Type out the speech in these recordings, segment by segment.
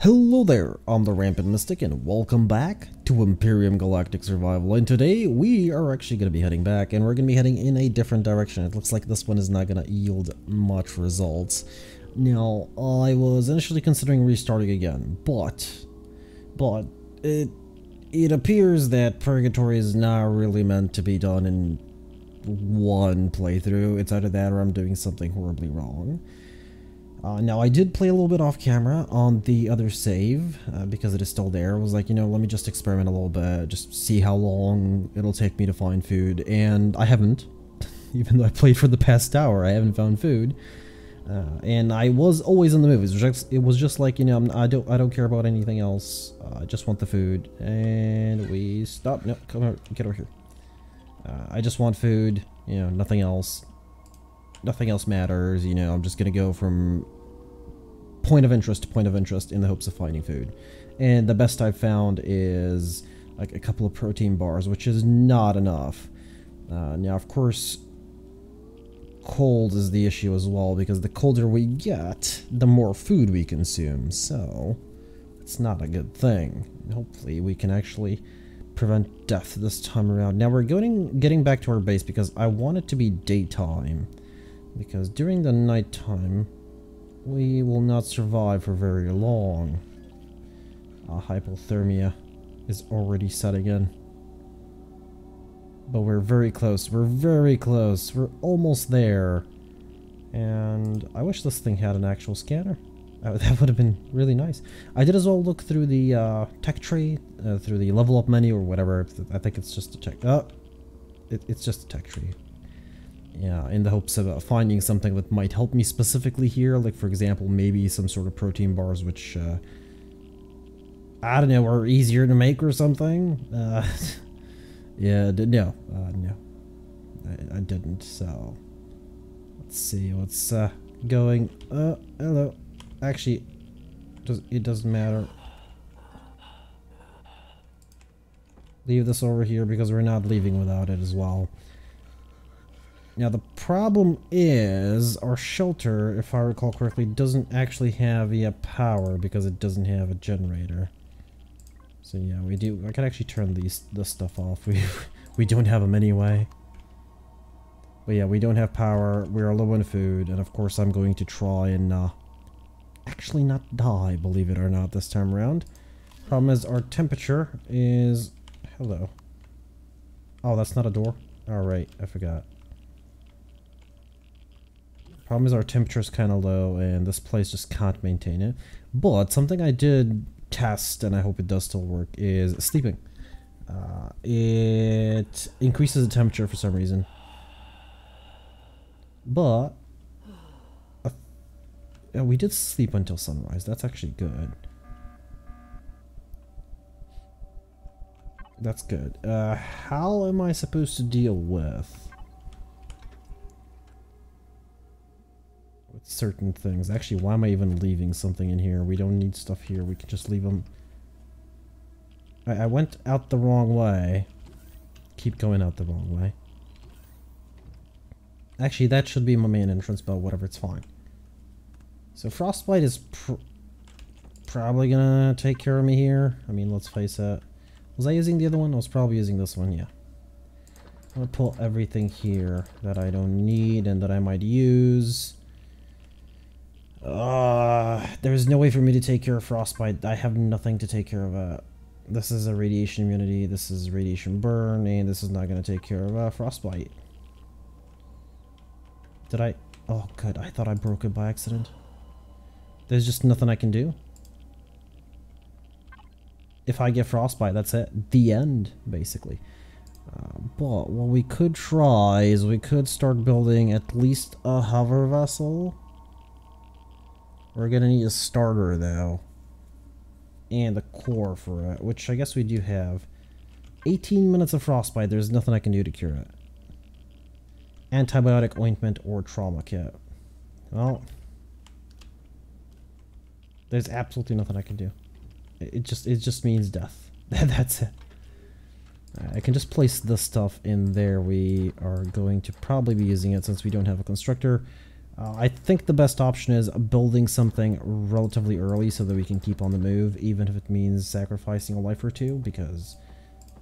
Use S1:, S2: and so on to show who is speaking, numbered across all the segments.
S1: Hello there, I'm the Rampant Mystic and welcome back to Imperium Galactic Survival, and today we are actually going to be heading back and we're going to be heading in a different direction. It looks like this one is not going to yield much results. Now, I was initially considering restarting again, but it appears that Purgatory is not really meant to be done in one playthrough. It's either that or I'm doing something horribly wrong. Now, I did play a little bit off camera on the other save, because it is still there. I was like, you know, let me just experiment a little bit, just see how long it'll take me to find food, and I haven't. Even though I played for the past hour, I haven't found food. And I was always in the movies. It was just like, you know, I don't care about anything else. I just want the food. And we stop. No, come over, get over here. I just want food, you know, nothing else. Nothing else matters, you know, I'm just gonna go from point of interest to point of interest in the hopes of finding food. And the best I've found is like a couple of protein bars, which is not enough. Now, of course, cold is the issue as well, because the colder we get, the more food we consume, so it's not a good thing. Hopefully we can actually prevent death this time around. Now we're getting back to our base because I want it to be daytime. Because during the nighttime, we will not survive for very long. Hypothermia is already setting in. But we're very close. We're very close. We're almost there. And I wish this thing had an actual scanner. That would have been really nice. I did as well look through the tech tree, through the level up menu or whatever. I think it's just a tech... it's just a tech tree. Yeah, in the hopes of finding something that might help me specifically here, like for example, maybe some sort of protein bars, which, I don't know, are easier to make or something. Yeah, no, I didn't, so, let's see what's, going, hello, actually, it doesn't matter. Leave this over here because we're not leaving without it as well. Now the problem is our shelter, if I recall correctly, doesn't actually have power because it doesn't have a generator. So yeah, we do. I can actually turn this stuff off. We don't have them anyway. But yeah, we don't have power. We're low on food, and of course I'm going to try and actually not die, believe it or not, this time around. Problem is our temperature is hello. Oh, that's not a door. All right, I forgot. Problem is our temperature is kind of low and this place just can't maintain it. But something I did test, and I hope it does still work, is sleeping. It increases the temperature for some reason. But we did sleep until sunrise. That's actually good. That's good. How am I supposed to deal with certain things? Actually, why am I even leaving something in here? We don't need stuff here. We can just leave them. I went out the wrong way. Keep going out the wrong way. Actually, that should be my main entrance, but whatever, it's fine. So Frostbite is probably gonna take care of me here. I mean, let's face it. Was I using the other one? I was probably using this one, yeah. I'm gonna pull everything here that I don't need and that I might use. There's no way for me to take care of Frostbite. I have nothing to take care of it. This is a radiation immunity, this is radiation burn, and this is not going to take care of Frostbite. Did I? Oh, good. I thought I broke it by accident. There's just nothing I can do. If I get Frostbite, that's it. The end, basically. But what we could try is we could start building at least a hover vessel. We're gonna need a starter though, and a core for it, which I guess we do have. 18 minutes of Frostbite, there's nothing I can do to cure it. Antibiotic ointment or trauma kit. Well, there's absolutely nothing I can do. It just means death. That's it. I can just place this stuff in there. We are going to probably be using it since we don't have a constructor. I think the best option is building something relatively early so that we can keep on the move, even if it means sacrificing a life or two, because,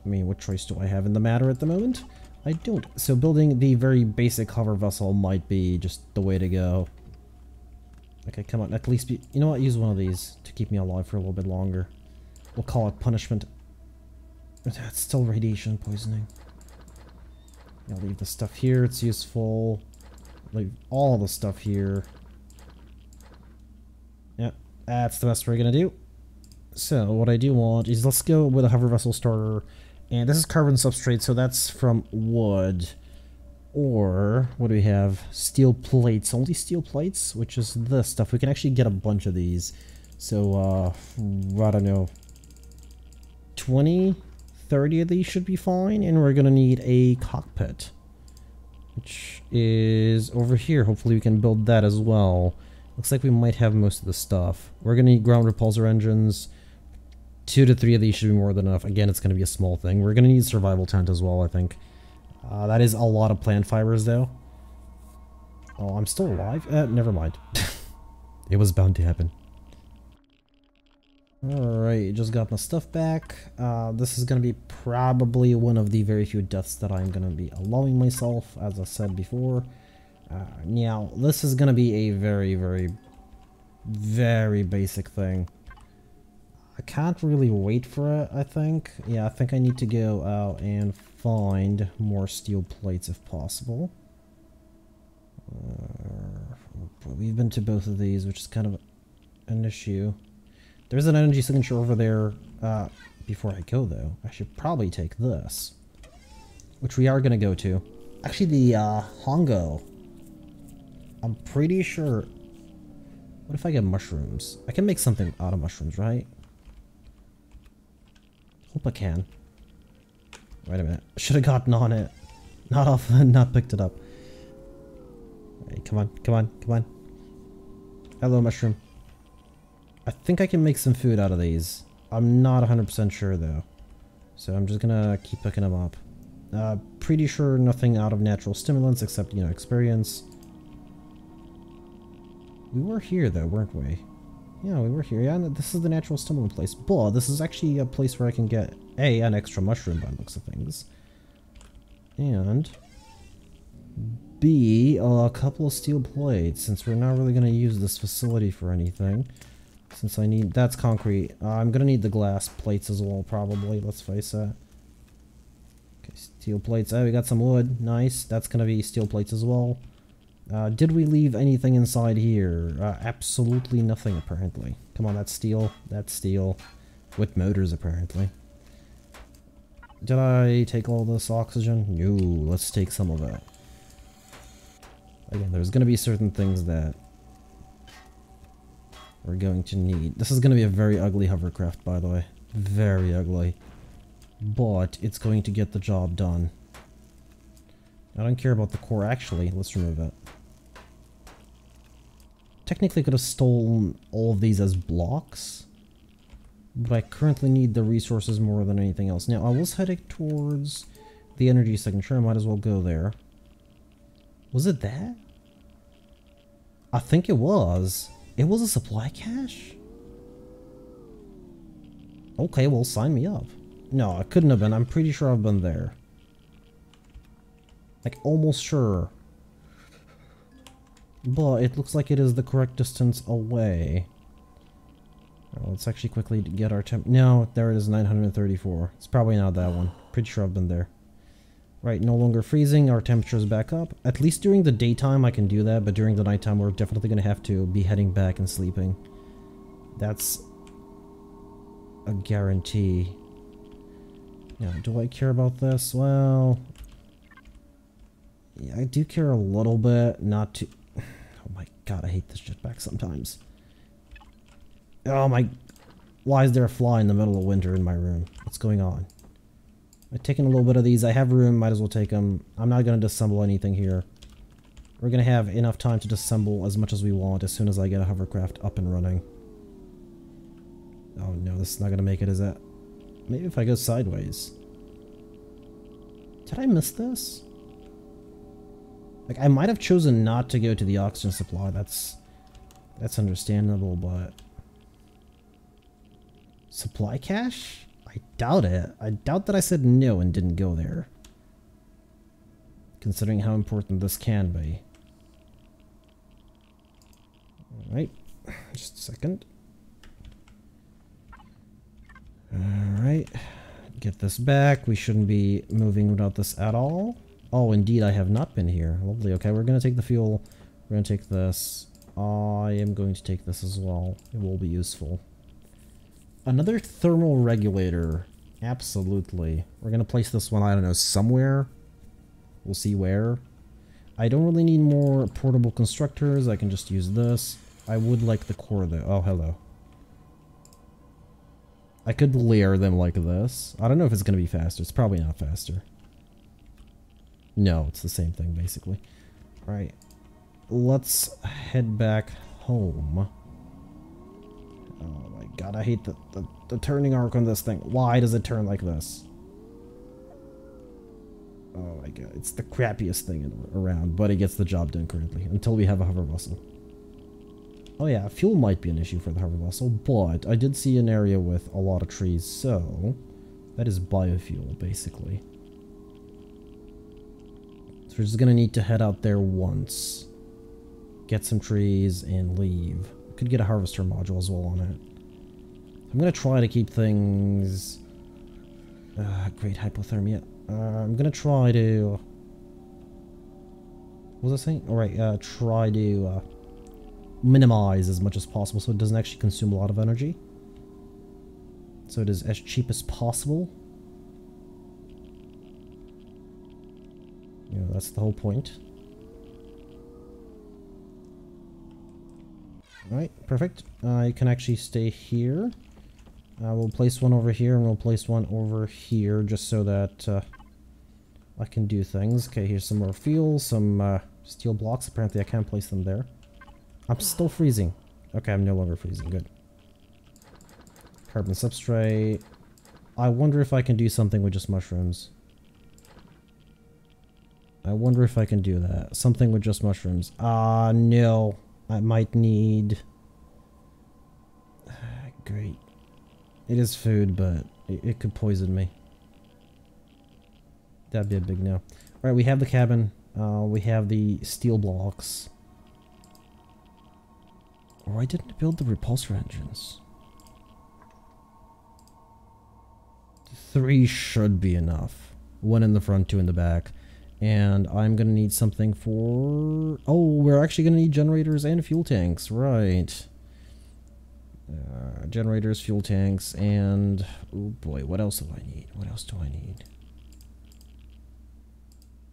S1: I mean, what choice do I have in the matter at the moment? I don't. So building the very basic hover vessel might be just the way to go. Okay, come on, at least be... You know what, use one of these to keep me alive for a little bit longer. We'll call it punishment. That's still radiation poisoning. I'll leave the stuff here, it's useful. Leave all the stuff here. Yep, that's the best we're gonna do. So, what I do want is, let's go with a hover vessel starter. And this is carbon substrate, so that's from wood. Or, what do we have? Steel plates. Only steel plates, which is this stuff. We can actually get a bunch of these. So, I don't know. 20, 30 of these should be fine. And we're gonna need a cockpit, which is over here. Hopefully we can build that as well. Looks like we might have most of the stuff. We're gonna need ground repulsor engines. 2 to 3 of these should be more than enough. Again, it's gonna be a small thing. We're gonna need survival tent as well, I think. That is a lot of plant fibers, though. Oh, I'm still alive? Never mind. It was bound to happen. Alright, just got my stuff back. This is gonna be probably one of the very few deaths that I'm gonna be allowing myself, as I said before. Now, this is gonna be a very, very, very basic thing. I can't really wait for it, I think. Yeah, I think I need to go out and find more steel plates if possible. We've been to both of these, which is kind of an issue. There's an energy signature over there. Before I go, though, I should probably take this, which we are going to go to. Actually, the Hongo. I'm pretty sure... What if I get mushrooms? I can make something out of mushrooms, right? Hope I can. Wait a minute. Should have gotten on it. Not off, not picked it up. Hey, come on, come on, come on. Hello, mushroom. I think I can make some food out of these. I'm not 100% sure, though. So I'm just gonna keep picking them up. Pretty sure nothing out of natural stimulants except, you know, experience. We were here, though, weren't we? Yeah, we were here. Yeah, this is the natural stimulant place. But this is actually a place where I can get, A, an extra mushroom by the looks of things. And B, a couple of steel plates, since we're not really going to use this facility for anything. Since I need... That's concrete. I'm going to need the glass plates as well, probably. Let's face it. Okay, steel plates. Oh, we got some wood. Nice. That's going to be steel plates as well. Did we leave anything inside here? Absolutely nothing, apparently. Come on, that's steel. That's steel. With motors, apparently. Did I take all this oxygen? No, let's take some of it. Again, there's going to be certain things that we're going to need. This is going to be a very ugly hovercraft, by the way. Very ugly. But it's going to get the job done. I don't care about the core, actually. Let's remove it. Technically, I could have stolen all of these as blocks. But I currently need the resources more than anything else. Now, I was heading towards the energy signature. I might as well go there. Was it that? I think it was. It was a supply cache? Okay, well, sign me up. No, it couldn't have been. I'm pretty sure I've been there. Like, almost sure. But it looks like it is the correct distance away. Well, let's actually quickly get our temp. No, there it is, 934. It's probably not that one. Pretty sure I've been there. Right, no longer freezing. Our temperature is back up. At least during the daytime I can do that, but during the nighttime we're definitely going to have to be heading back and sleeping. That's a guarantee. Now, do I care about this? Well... yeah, I do care a little bit, not too... Oh my god, I hate this jetpack sometimes. Oh my... Why is there a fly in the middle of winter in my room? What's going on? I've taken a little bit of these. I have room, might as well take them. I'm not going to disassemble anything here. We're going to have enough time to disassemble as much as we want as soon as I get a hovercraft up and running. Oh no, this is not going to make it, is it? Maybe if I go sideways. Did I miss this? Like, I might have chosen not to go to the oxygen supply. That's understandable, but... Supply cache? I doubt it. I doubt that I said no and didn't go there. Considering how important this can be. Alright. Just a second. Alright. Get this back. We shouldn't be moving without this at all. Oh, indeed, I have not been here. Lovely. Okay, we're going to take the fuel. We're going to take this. I am going to take this as well. It will be useful. Another thermal regulator. Absolutely. We're going to place this one, I don't know, somewhere. We'll see where. I don't really need more portable constructors. I can just use this. I would like the core, though. Oh, hello. I could layer them like this. I don't know if it's going to be faster. It's probably not faster. No, it's the same thing, basically. Alright. Let's head back home. Oh my god, I hate the turning arc on this thing. Why does it turn like this? Oh my god, it's the crappiest thing around, but it gets the job done correctly. Until we have a hover vessel. Oh yeah, fuel might be an issue for the hover vessel, but I did see an area with a lot of trees, so... That is biofuel, basically. So we're just gonna need to head out there once. Get some trees and leave. Could get a harvester module as well on it. I'm gonna try to keep things... great hypothermia. I'm gonna try to... What was I saying? Alright, try to minimize as much as possible so it doesn't actually consume a lot of energy. So it is as cheap as possible. You know, that's the whole point. Alright, perfect. You can actually stay here. We'll place one over here and we'll place one over here just so that I can do things. Okay, here's some more fuel, some steel blocks. Apparently I can't place them there. I'm still freezing. Okay, I'm no longer freezing. Good. Carbon substrate. I wonder if I can do something with just mushrooms. I wonder if I can do that. Something with just mushrooms. No. I might need... Great. It is food, but it could poison me. That'd be a big no. Alright, we have the cabin. We have the steel blocks. Or I didn't build the repulsor engines. 3 should be enough. 1 in the front, 2 in the back. And I'm gonna need something for... Oh, we're actually gonna need generators and fuel tanks, right. Generators, fuel tanks, and... Oh boy, what else do I need? What else do I need?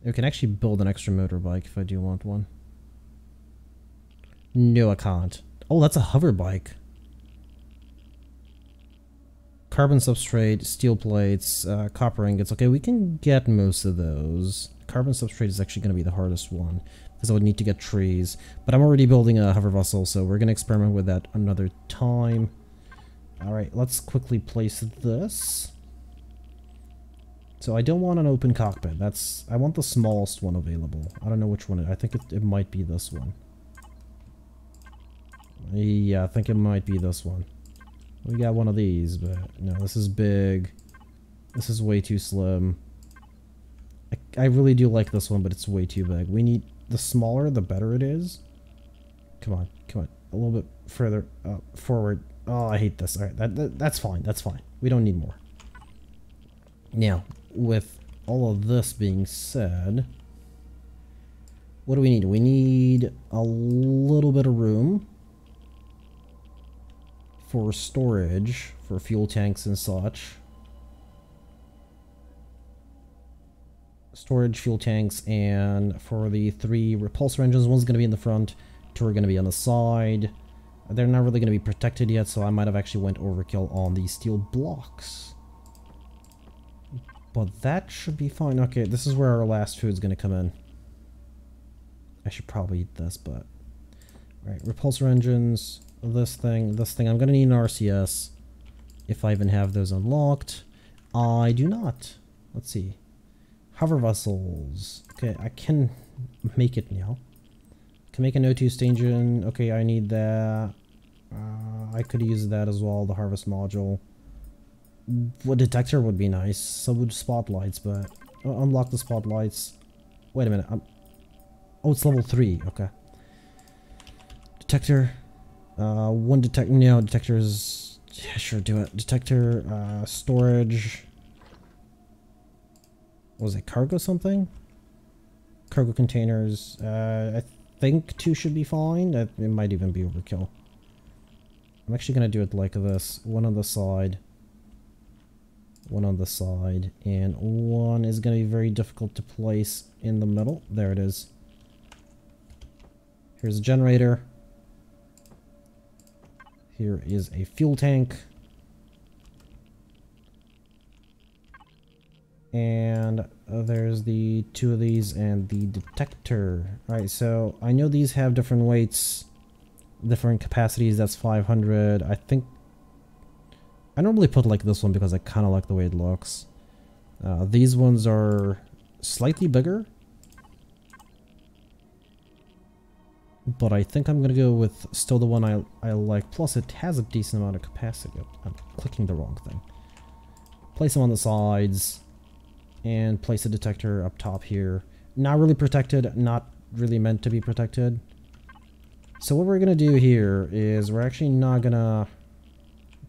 S1: We can actually build an extra motorbike if I do want one. No, I can't. Oh, that's a hover bike. Carbon substrate, steel plates, copper ingots. Okay, we can get most of those. Carbon substrate is actually going to be the hardest one, because I would need to get trees. But I'm already building a hover vessel, so we're going to experiment with that another time. Alright, let's quickly place this. So I don't want an open cockpit. I want the smallest one available. I don't know which one. I think it might be this one. Yeah, I think it might be this one. We got one of these, but no, this is big. This is way too slim. I really do like this one, but it's way too big. We need the smaller, the better it is. Come on, come on, a little bit further forward. Oh, I hate this. All right, that's fine. That's fine. We don't need more. Now, with all of this being said, what do we need? We need a little bit of room for storage, for fuel tanks and such. Storage, fuel tanks, and for the 3 repulsor engines, one's going to be in the front, 2 are going to be on the side. They're not really going to be protected yet, so I might have actually went overkill on the steel blocks. But that should be fine. Okay, this is where our last food's going to come in. I should probably eat this, but... Alright, repulsor engines, this thing. I'm going to need an RCS if I even have those unlocked. I do not. Let's see. Hover vessels. Okay, I can make it now. Can make an O2 station. Okay, I need that. I could use that as well, the harvest module. What detector would be nice. So would spotlights, but unlock the spotlights. Wait a minute. Oh, it's level 3. Okay. Detector. One detector. No, detectors. Yeah, sure, do it. Detector. Storage. What was it? Cargo something? Cargo containers. I think 2 should be fine. It might even be overkill. I'm actually gonna do it like this. One on the side. One on the side. And one is gonna be very difficult to place in the middle. There it is. Here's a generator. Here is a fuel tank. And there's the 2 of these and the detector. Alright, so I know these have different weights, different capacities. That's 500. I think I normally put like this one because I kind of like the way it looks. These ones are slightly bigger, but I think I'm going to go with still the one I like. Plus it has a decent amount of capacity. I'm clicking the wrong thing. Place them on the sides and place a detector up top here. Not really protected, not really meant to be protected. So what we're going to do here is we're actually not going to...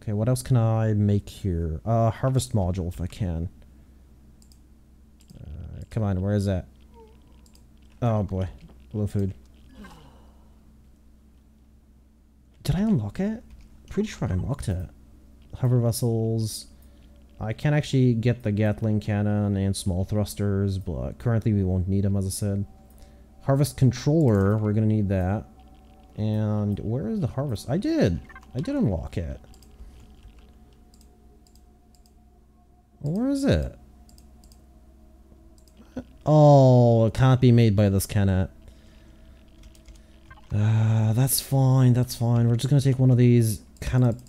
S1: Okay, what else can I make here? Harvest module if I can. Come on, where is that? Oh boy, low food. Did I unlock it? Pretty sure I unlocked it. Hover vessels. I can actually get the Gatling cannon and small thrusters, but currently we won't need them, as I said. Harvest controller, we're gonna need that. And where is the harvest? I did unlock it. Where is it? Oh, it can't be made by this, can it? That's fine, that's fine. We're just gonna take one of these. Kind of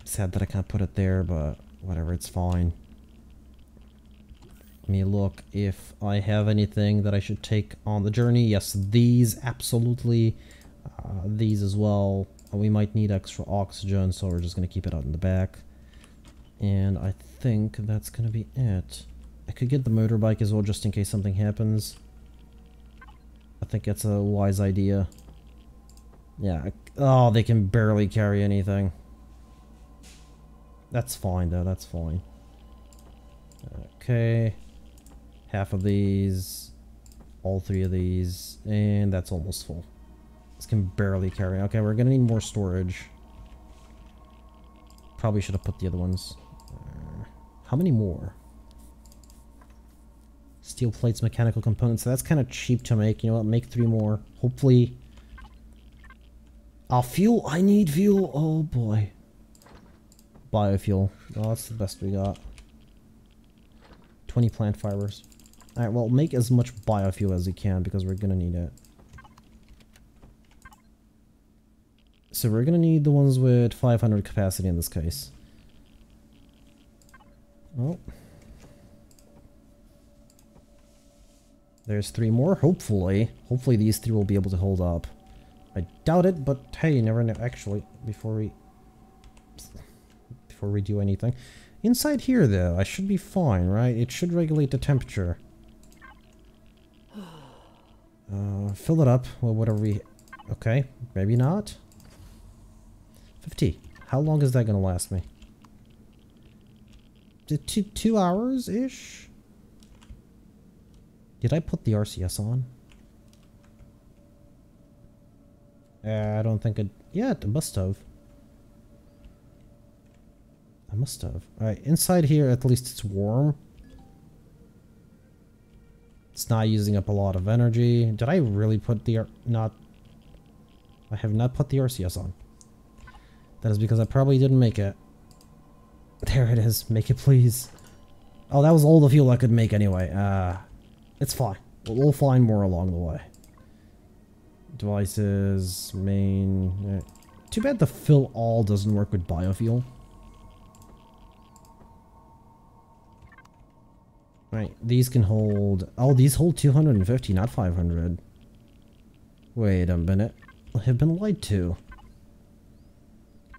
S1: sad that I can't put it there, but whatever, it's fine. Let me look if I have anything that I should take on the journey. Yes, these, absolutely. These as well. We might need extra oxygen, so we're just gonna keep it out in the back. And I think that's gonna be it. I could get the motorbike as well, just in case something happens. I think that's a wise idea. Yeah. Oh, they can barely carry anything. That's fine, though. That's fine. Okay. Half of these. All 3 of these. And that's almost full. This can barely carry. Okay, we're gonna need more storage. Probably should have put the other ones. How many more? Steel plates, mechanical components. So that's kind of cheap to make. You know what? Make 3 more. Hopefully. Fuel. I need fuel. Oh boy. Biofuel. Oh, that's the best we got. 20 plant fibers. Alright, well, make as much biofuel as you can because we're gonna need it. So we're gonna need the ones with 500 capacity in this case. Oh. There's 3 more, hopefully. Hopefully these 3 will be able to hold up. I doubt it, but hey, you never know. Actually, before we do anything. Inside here, though, I should be fine, right? It should regulate the temperature. Fill it up with whatever we... Okay, maybe not. 50. How long is that gonna last me? 2 hours-ish? Did I put the RCS on? I don't think it... Yeah, it must have. I must have. Alright, inside here, at least it's warm. It's not using up a lot of energy. Did I really put the... I have not put the RCS on. That is because I probably didn't make it. There it is. Make it, please. Oh, that was all the fuel I could make anyway. It's fine. We'll find more along the way. Devices, main... Too bad the fill all doesn't work with biofuel. Right, these can hold... Oh, these hold 250, not 500. Wait a minute. I have been lied to.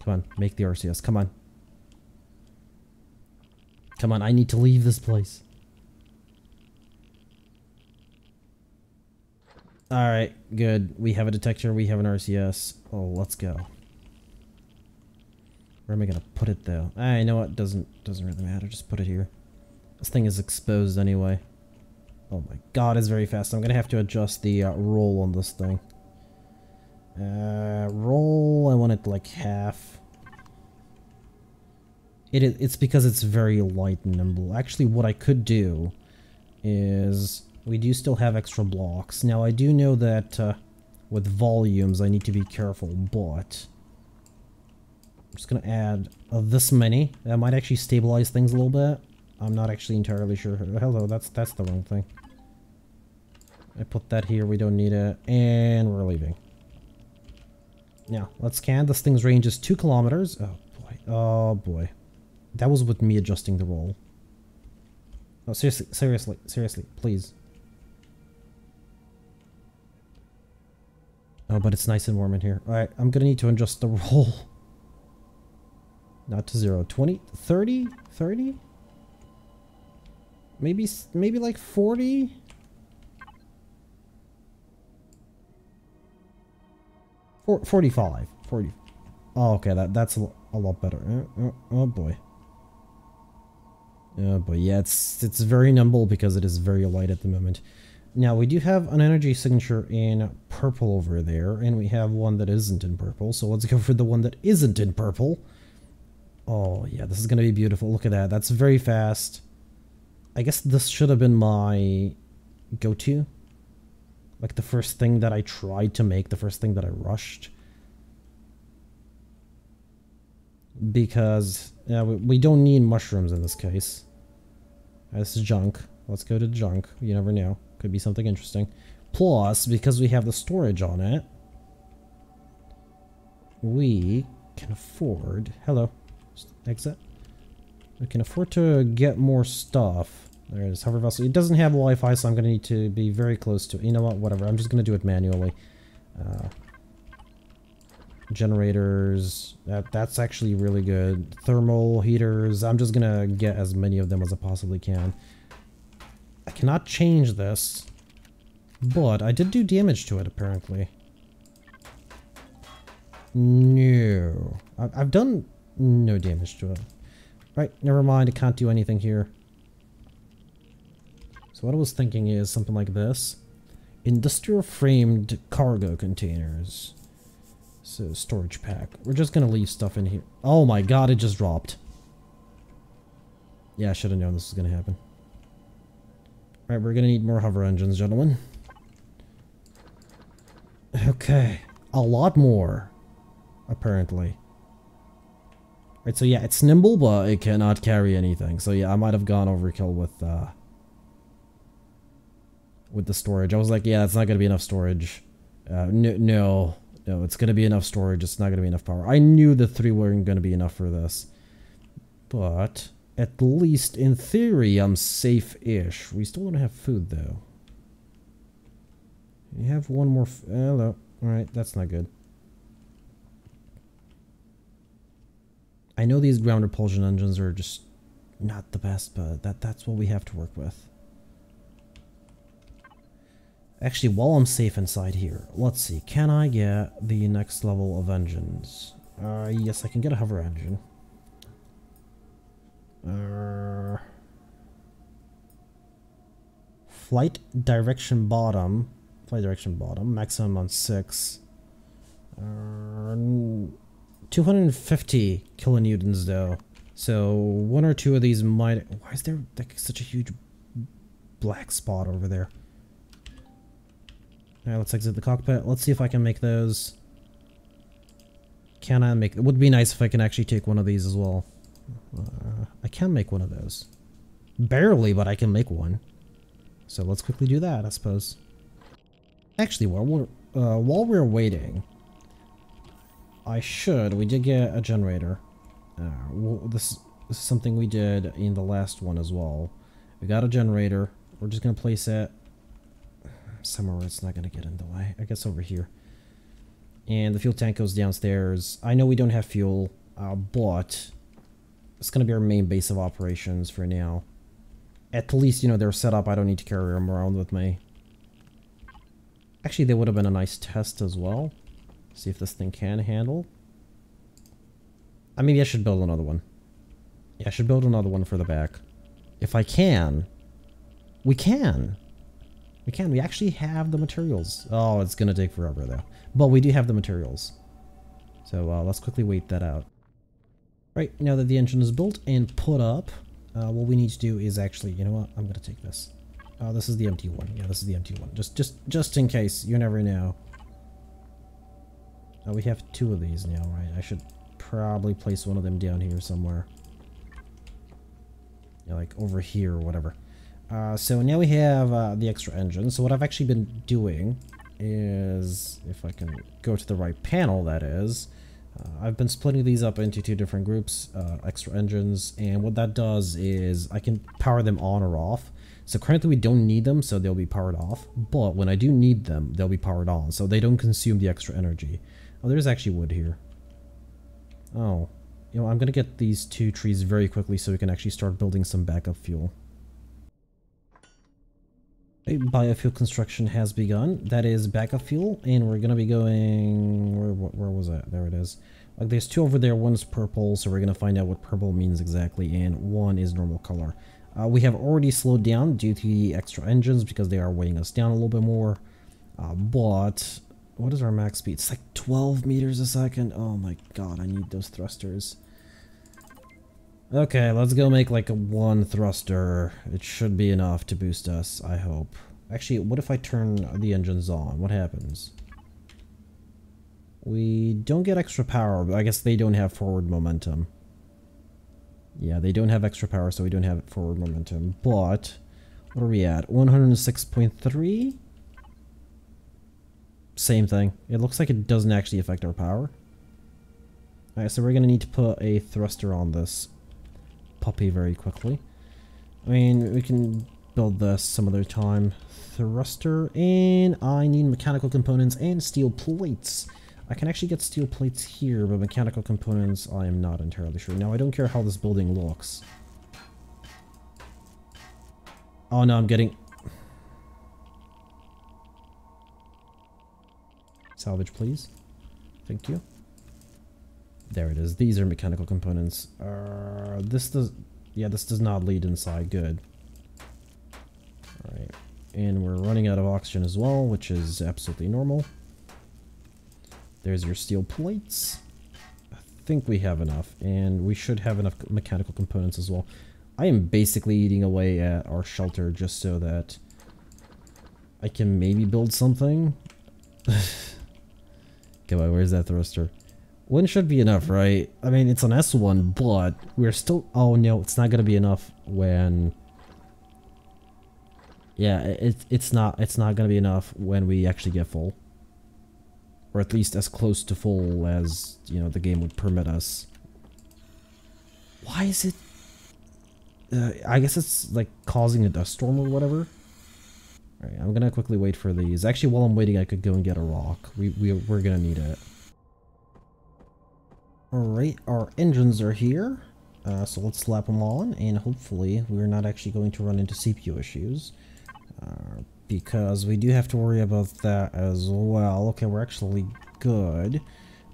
S1: Come on, make the RCS. Come on. Come on, I need to leave this place. Alright, good. We have a detector, we have an RCS. Oh, let's go. Where am I gonna put it though? I know what, doesn't really matter, just put it here. This thing is exposed anyway. Oh my god, it's very fast. I'm gonna have to adjust the roll on this thing. Roll, I want it like half. It's because it's very light and nimble. Actually, what I could do is... We do still have extra blocks. Now, I do know that with volumes, I need to be careful, but... I'm just gonna add this many. That might actually stabilize things a little bit. I'm not actually entirely sure. Hello, that's the wrong thing. I put that here, we don't need it, and we're leaving. Now, let's scan. This thing's range is 2 kilometers. Oh boy, oh boy. That was with me adjusting the roll. Oh, seriously, please. Oh, but it's nice and warm in here. Alright, I'm gonna need to adjust the roll. Not to 0. 20? 30? 30? Maybe like 40? For 45. 40. Oh, okay, that's a lot better. Oh boy. Oh boy, yeah, it's very nimble because it is very light at the moment. Now, we do have an energy signature in purple over there, and we have one that isn't in purple, so let's go for the one that isn't in purple. Oh, yeah, this is going to be beautiful. Look at that. That's very fast. I guess this should have been my go-to. Like the first thing that I tried to make, the first thing that I rushed. Because we don't need mushrooms in this case. This is junk. Let's go to junk. You never know. Could be something interesting. Plus, because we have the storage on it, we can afford... Hello. Exit. We can afford to get more stuff. There it is. Hover vessel. It doesn't have Wi-Fi, so I'm going to need to be very close to it. You know what? Whatever. I'm just going to do it manually. Generators. That's actually really good. Thermal heaters. I'm just going to get as many of them as I possibly can. I cannot change this, but I did do damage to it, apparently. No. I've done no damage to it. Right, never mind, I can't do anything here. So what I was thinking is something like this. Industrial framed cargo containers. So, storage pack. We're just gonna leave stuff in here. Oh my god, it just dropped. Yeah, I should have known this was gonna happen. Alright, we're gonna need more hover engines, gentlemen. Okay. A lot more. Apparently. Right, so yeah, it's nimble, but it cannot carry anything. So yeah, I might have gone overkill with the storage. I was like, yeah, it's not gonna be enough storage. No, it's gonna be enough storage. It's not gonna be enough power. I knew the 3 weren't gonna be enough for this. But... at least in theory, I'm safe-ish. We still don't have food, though. You have one more... hello. Alright, that's not good. I know these ground repulsion engines are just not the best, but that's what we have to work with. Actually, while I'm safe inside here, let's see. Can I get the next level of engines? Yes, I can get a hover engine. Flight direction bottom, maximum on 6. 250 kilonewtons though. So 1 or 2 of these might... Why is there like such a huge black spot over there? Alright, let's exit the cockpit. Let's see if I can make those. Can I make... It would be nice if I can actually take one of these as well. I can make one of those. Barely, but I can make one. So let's quickly do that, I suppose. Actually, while we're waiting, we did get a generator. This is something we did in the last one as well. We got a generator. We're just gonna place it somewhere where it's not gonna get in the way. I guess over here. And the fuel tank goes downstairs. I know we don't have fuel, but it's gonna be our main base of operations for now. At least, you know, they're set up. I don't need to carry them around with me. Actually, they would have been a nice test as well. See if this thing can handle. Maybe I should build another one. Yeah, I should build another one for the back. If I can. We can. We can. We actually have the materials. Oh, it's going to take forever, though. But we do have the materials. So let's quickly wait that out. Right, now that the engine is built and put up, what we need to do is actually, you know what? I'm going to take this. This is the empty one. Yeah, this is the empty one. Just in case. You never know. We have 2 of these now, right? I should probably place one of them down here somewhere. Yeah, like over here or whatever. So now we have the extra engine. So what I've actually been doing is, if I can go to the right panel, that is, I've been splitting these up into 2 different groups, extra engines, and what that does is I can power them on or off. So currently we don't need them, so they'll be powered off, but when I do need them, they'll be powered on, so they don't consume the extra energy. Oh, there's actually wood here. Oh, you know, I'm gonna get these 2 trees very quickly so we can actually start building some backup fuel. Biofuel construction has begun. That is backup fuel, and we're gonna be going... Where was that? There it is. Like, there's 2 over there. One's purple, so we're gonna find out what purple means exactly, and one is normal color. We have already slowed down due to the extra engines because they are weighing us down a little bit more. But what is our max speed? It's like 12 meters a second. Oh my god, I need those thrusters. Okay, let's go make like a 1 thruster. It should be enough to boost us, I hope. Actually, what if I turn the engines on? What happens? We don't get extra power, but I guess they don't have forward momentum. Yeah, they don't have extra power, so we don't have forward momentum. But, what are we at? 106.3? Same thing. It looks like it doesn't actually affect our power. Alright, so we're going to need to put a thruster on this puppy very quickly. I mean, we can build this some other time. Thruster, and I need mechanical components and steel plates. I can actually get steel plates here, but mechanical components, I am not entirely sure. Now, I don't care how this building looks. Oh no, I'm getting... Salvage, please. Thank you. There it is. These are mechanical components. This does... Yeah, this does not lead inside. Good. Alright. And we're running out of oxygen as well, which is absolutely normal. There's your steel plates. I think we have enough, and we should have enough mechanical components as well. I am basically eating away at our shelter just so that I can maybe build something. Come on, where's that thruster? 1 should be enough, right? I mean, it's an S1, but we're still... Oh no, it's not gonna be enough when... Yeah, it's not gonna be enough when we actually get full. Or at least as close to full as, you know, the game would permit us. Why is it... I guess it's like causing a dust storm or whatever. Alright, I'm gonna quickly wait for these. Actually, while I'm waiting, I could go and get a rock. We're gonna need it. Alright, our engines are here. So let's slap them on, and hopefully we're not actually going to run into CPU issues. Because we do have to worry about that as well. Okay, we're actually good.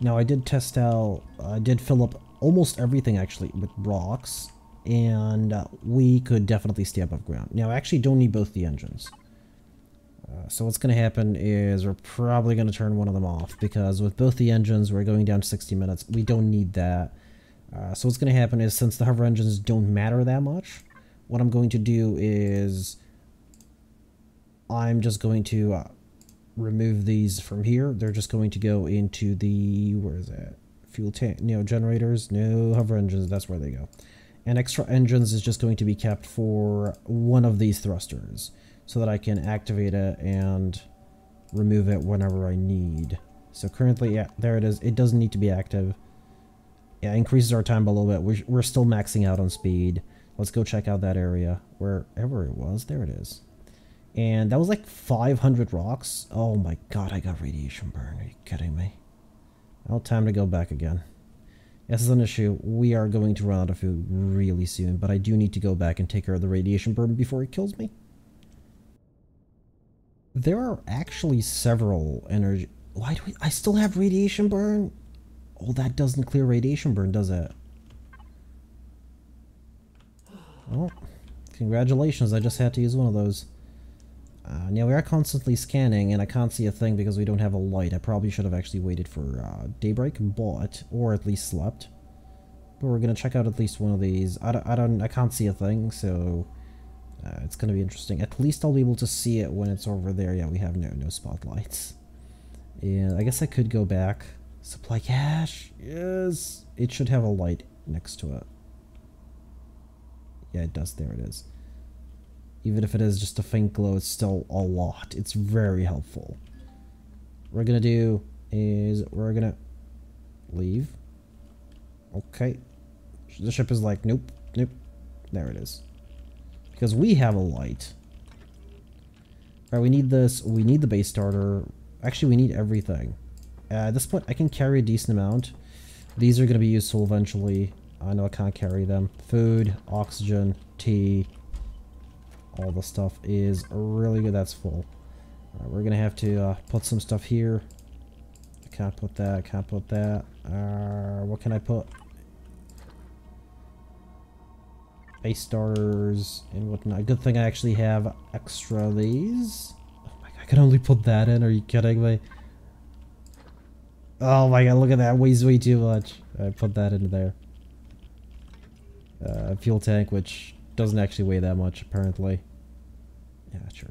S1: Now, I did test out... I did fill up almost everything, actually, with rocks. And we could definitely stay above ground. Now, I actually don't need both the engines. So what's going to happen is we're probably going to turn one of them off. Because with both the engines, we're going down to 60 minutes. We don't need that. So what's going to happen is, since the hover engines don't matter that much, what I'm going to do is... I'm just going to remove these from here. They're just going to go into the... Where is that? Fuel tank... No, generators. No, hover engines. That's where they go. And extra engines is just going to be kept for one of these thrusters, so that I can activate it and remove it whenever I need. So currently, yeah, there it is. It doesn't need to be active. Yeah, increases our time by a little bit. We're still maxing out on speed. Let's go check out that area. Wherever it was. There it is. And that was like 500 rocks. Oh my god, I got radiation burn. Are you kidding me? Oh, time to go back again. This is an issue. We are going to run out of food really soon, but I do need to go back and take care of the radiation burn before it kills me. There are actually several energy... Why do I still have radiation burn? Oh, that doesn't clear radiation burn, does it? Oh, congratulations. I just had to use one of those. Now we are constantly scanning, and I can't see a thing because we don't have a light. I probably should have actually waited for daybreak, but or at least slept. But we're gonna check out at least one of these. I can't see a thing, so it's gonna be interesting. At least I'll be able to see it when it's over there. Yeah, we have no spotlights, and I guess I could go back. Supply cache. Yes, it should have a light next to it. Yeah, it does. There it is. Even if it is just a faint glow, it's still a lot. It's very helpful. What we're gonna do is we're gonna leave. Okay. The ship is like, nope, nope. There it is. Because we have a light. Alright, we need this. We need the base starter. Actually, we need everything. At this point, I can carry a decent amount. These are gonna be useful eventually. I know I can't carry them. Food, oxygen, tea. All the stuff is really good. That's full. Alright, we're gonna have to put some stuff here. I can't put that. I can't put that. What can I put? Base starters and whatnot. Good thing I actually have extra of these. Oh my god, I can only put that in. Are you kidding me? Oh my god, look at that. Weighs way too much. I put that into there. Fuel tank, which doesn't actually weigh that much, apparently. Yeah, sure.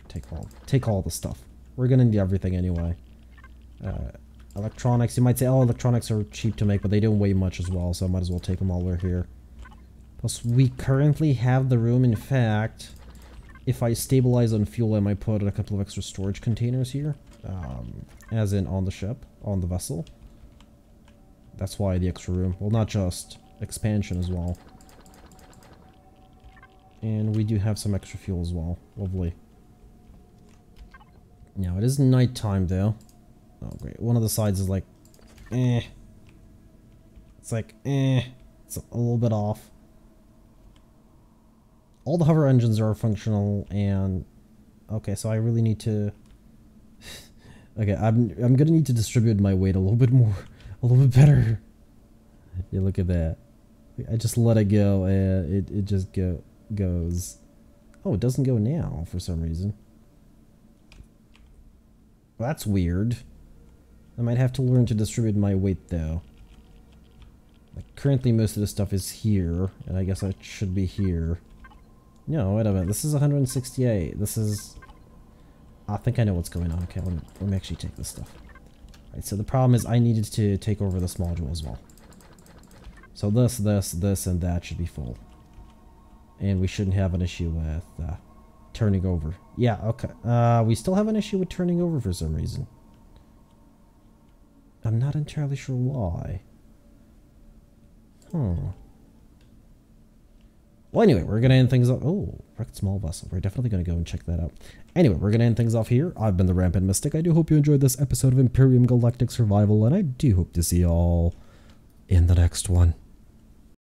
S1: Take all the stuff. We're gonna need everything anyway. Electronics. You might say, oh, electronics are cheap to make, but they don't weigh much as well, so I might as well take them all over here. Plus, we currently have the room. In fact, if I stabilize on fuel, I might put a couple of extra storage containers here. As in on the ship, on the vessel. That's why the extra room. Well, not just expansion as well. And we do have some extra fuel as well. Lovely. Now, it is nighttime, though. Oh, great. One of the sides is like, eh. It's like, eh. It's a little bit off. All the hover engines are functional, and... Okay, so I really need to... Okay, I'm gonna need to distribute my weight a little bit more. A little bit better. Yeah, look at that. I just let it go, and it just goes. Oh, it doesn't go now for some reason. Well, that's weird. I might have to learn to distribute my weight though. Like, currently most of the stuff is here, and I guess it should be here. No, wait a minute. This is 168. This is... I think I know what's going on. Okay, let me actually take this stuff. Right, so the problem is I needed to take over this module as well. So this, and that should be full. And we shouldn't have an issue with turning over. Yeah, okay. We still have an issue with turning over for some reason. I'm not entirely sure why. Well, anyway, we're going to end things off. Oh, wrecked small vessel. We're definitely going to go and check that out. Anyway, we're going to end things off here. I've been the Rampant Mystic. I do hope you enjoyed this episode of Imperium Galactic Survival, and I do hope to see you all in the next one.